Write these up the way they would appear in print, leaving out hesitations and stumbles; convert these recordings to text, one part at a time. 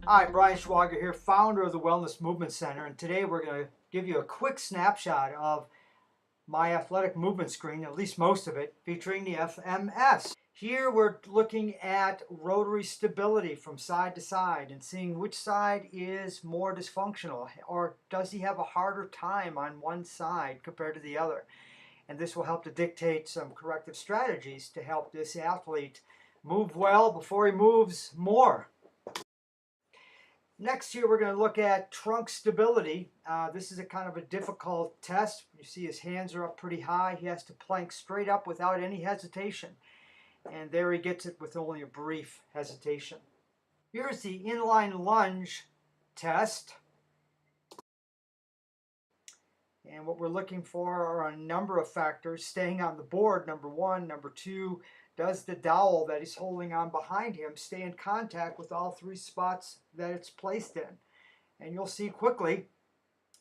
Hi, Brian Schwager here, founder of the Wellness Movement Center, and today we're going to give you a quick snapshot of my athletic movement screen, at least most of it, featuring the FMS. Here we're looking at rotary stability from side to side and seeing which side is more dysfunctional, or does he have a harder time on one side compared to the other. And this will help to dictate some corrective strategies to help this athlete move well before he moves more. Next here we're going to look at trunk stability. This is a kind of a difficult test. You see his hands are up pretty high. He has to plank straight up without any hesitation. And there he gets it with only a brief hesitation. Here's the inline lunge test. And what we're looking for are a number of factors. Staying on the board, number one. Number two, does the dowel that he's holding on behind him stay in contact with all three spots that it's placed in? And you'll see quickly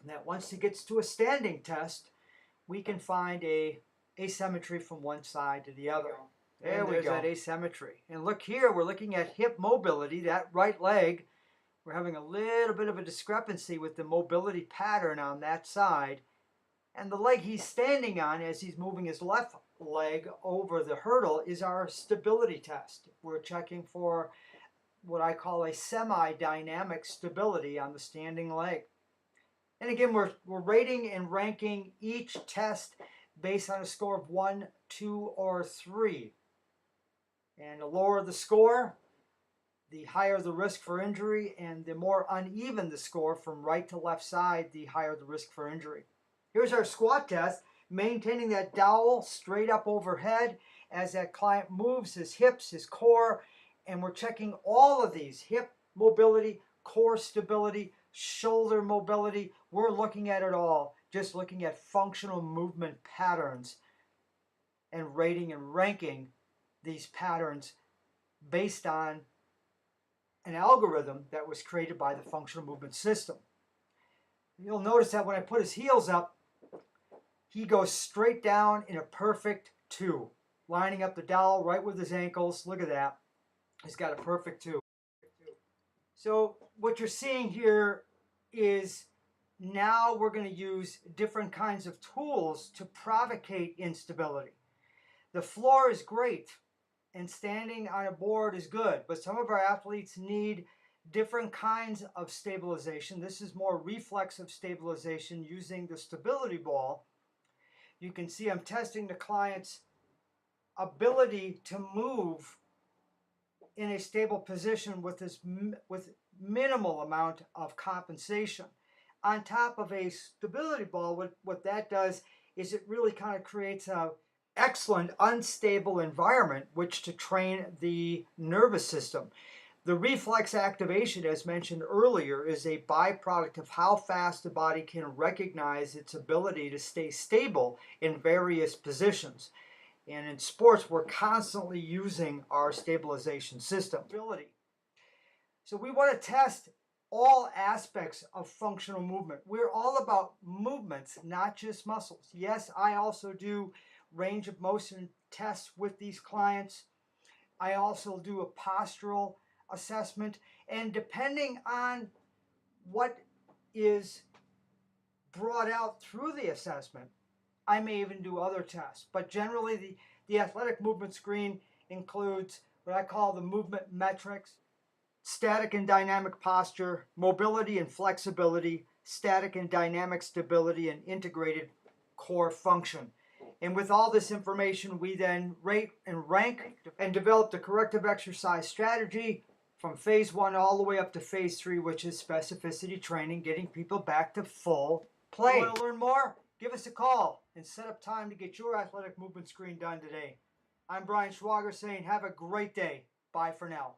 that once he gets to a standing test, we can find a asymmetry from one side to the other. There we go. That asymmetry. And look here, we're looking at hip mobility, that right leg. We're having a little bit of a discrepancy with the mobility pattern on that side. And the leg he's standing on as he's moving his left leg over the hurdle is our stability test. We're checking for what I call a semi-dynamic stability on the standing leg. And again, we're rating and ranking each test based on a score of 1, 2, or 3. And the lower the score, the higher the risk for injury, and the more uneven the score from right to left side, the higher the risk for injury. Here's our squat test, maintaining that dowel straight up overhead as that client moves his hips, his core, and we're checking all of these: hip mobility, core stability, shoulder mobility. We're looking at it all, just looking at functional movement patterns and rating and ranking these patterns based on an algorithm that was created by the functional movement system. You'll notice that when I put his heels up, he goes straight down in a perfect 2, lining up the dowel right with his ankles. Look at that. He's got a perfect 2. So what you're seeing here is now we're going to use different kinds of tools to provocate instability. The floor is great and standing on a board is good, but some of our athletes need different kinds of stabilization. This is more reflexive stabilization using the stability ball. You can see I'm testing the client's ability to move in a stable position with minimal amount of compensation. On top of a stability ball, what that does is it really kind of creates an excellent unstable environment which to train the nervous system. The reflex activation, as mentioned earlier, is a byproduct of how fast the body can recognize its ability to stay stable in various positions. And in sports, we're constantly using our stabilization system. So we want to test all aspects of functional movement. We're all about movements, not just muscles. Yes, I also do range of motion tests with these clients. I also do a postural assessment, and depending on what is brought out through the assessment, I may even do other tests. But generally the athletic movement screen includes what I call the movement metrics: static and dynamic posture, mobility and flexibility, static and dynamic stability, and integrated core function. And with all this information, we then rate and rank and develop the corrective exercise strategy from phase 1 all the way up to phase 3, which is specificity training, getting people back to full play. Want to learn more? Give us a call and set up time to get your athletic movement screen done today. I'm Brian Schwager saying have a great day. Bye for now.